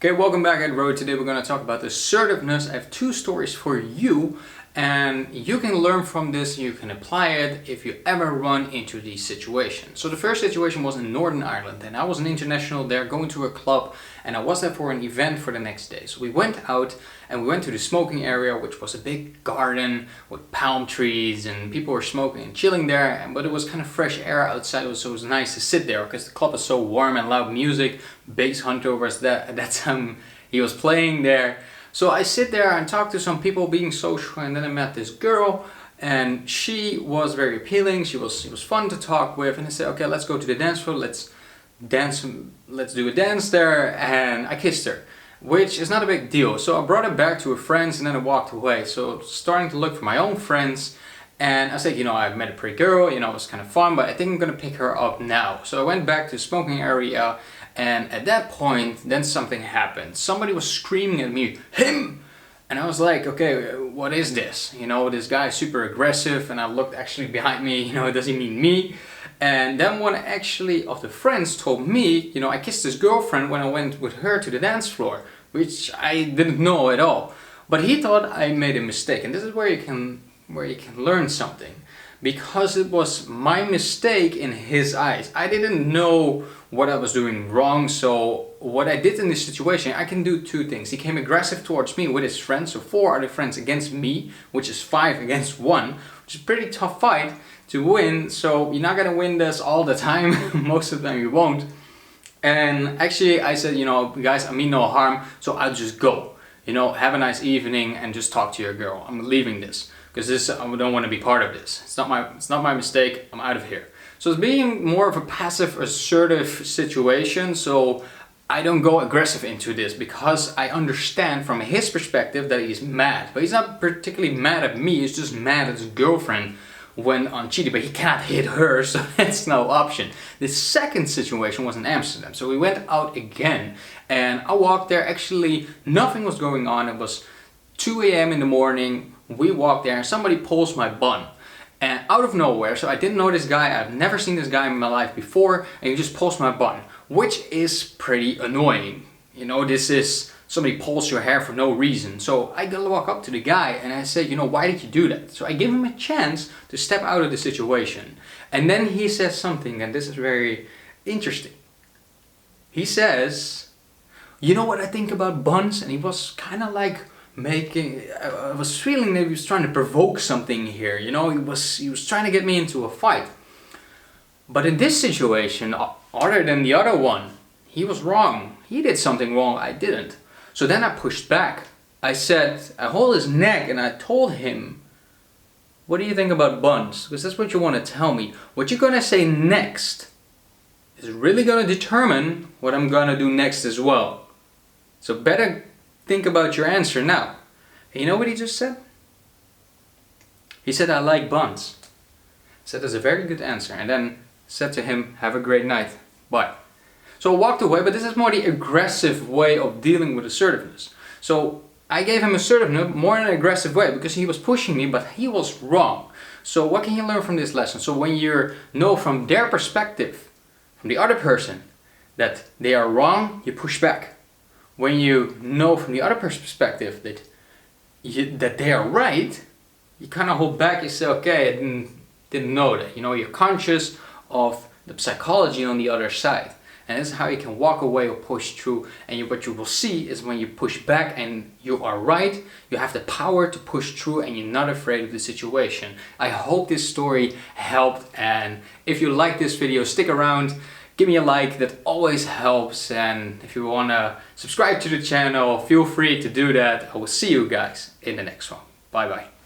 Okay, welcome back at Rody. Today we're going to talk about assertiveness. I have two stories for you and you can learn from this. You can apply it if you ever run into these situations. So the first situation was in Northern Ireland and I was an international there going to a club and I was there for an event for the next day. So we went out and we went to the smoking area, which was a big garden with palm trees and people were smoking and chilling there, but it was kind of fresh air outside, so it was nice to sit there because the club is so warm and loud music. Bass Hunter was that at that time he was playing there. So I sit there and talk to some people being social, and then I met this girl and she was very appealing. She was fun to talk with, and I said, okay, let's go to the dance floor, let's do a dance there, and I kissed her, which is not a big deal. So I brought her back to her friends and then I walked away. So starting to look for my own friends, and I said, I met a pretty girl, it was kind of fun, but I think I'm gonna pick her up now. So I went back to the smoking area, and at that point, then something happened. Somebody was screaming at me, him! And I was like, okay, what is this? This guy is super aggressive, and I looked actually behind me, does he mean me? And then one actually of the friends told me, I kissed his girlfriend when I went with her to the dance floor, which I didn't know at all. But he thought I made a mistake, and this is where you can learn something, because it was my mistake in his eyes. I didn't know what I was doing wrong, so what I did in this situation, I can do two things. He came aggressive towards me with his friends, so 4 other friends against me, which is 5 against 1, which is a pretty tough fight to win. So you're not gonna win this all the time. Most of the time you won't. And actually I said, guys, I mean no harm, so I'll just go. Have a nice evening and just talk to your girl. I'm leaving this because I don't want to be part of this. It's not my mistake. I'm out of here. So it's being more of a passive assertive situation. So I don't go aggressive into this because I understand from his perspective that he's mad, but he's not particularly mad at me. He's just mad at his girlfriend when on cheating, but he can't hit her, so that's no option. The second situation was in Amsterdam. So we went out again and I walked there. Actually, nothing was going on. It was 2 a.m. in the morning. We walked there and somebody pulls my bun. And out of nowhere, so I didn't know this guy, I've never seen this guy in my life before, and he just pulls my bun, which is pretty annoying. This is somebody pulls your hair for no reason. So I gotta walk up to the guy and I said, why did you do that? So I give him a chance to step out of the situation. And then he says something, and this is very interesting. He says, you know what I think about buns? And he was kind of like I was feeling that he was trying to provoke something here. He was trying to get me into a fight. But in this situation, other than the other one, he was wrong. He did something wrong, I didn't. So then I pushed back. I hold his neck and I told him, what do you think about buns? Because that's what you want to tell me. What you're gonna say next is really gonna determine what I'm gonna do next as well. So better think about your answer now. And you know what he just said? He said, I like buns. I said, that's a very good answer. And then said to him, have a great night. Bye. So I walked away, but this is more the aggressive way of dealing with assertiveness. So I gave him assertiveness more in an aggressive way because he was pushing me, but he was wrong. So what can you learn from this lesson? So when you know from their perspective, from the other person, that they are wrong, you push back. When you know from the other person's perspective that they are right, you kind of hold back. You say, okay, I didn't know that. You're conscious of the psychology on the other side. And this is how you can walk away or push through. And what you will see is when you push back and you are right, you have the power to push through and you're not afraid of the situation. I hope this story helped, and if you like this video, stick around. Give me a like, that always helps, and if you want to subscribe to the channel, feel free to do that. I will see you guys in the next one. Bye bye.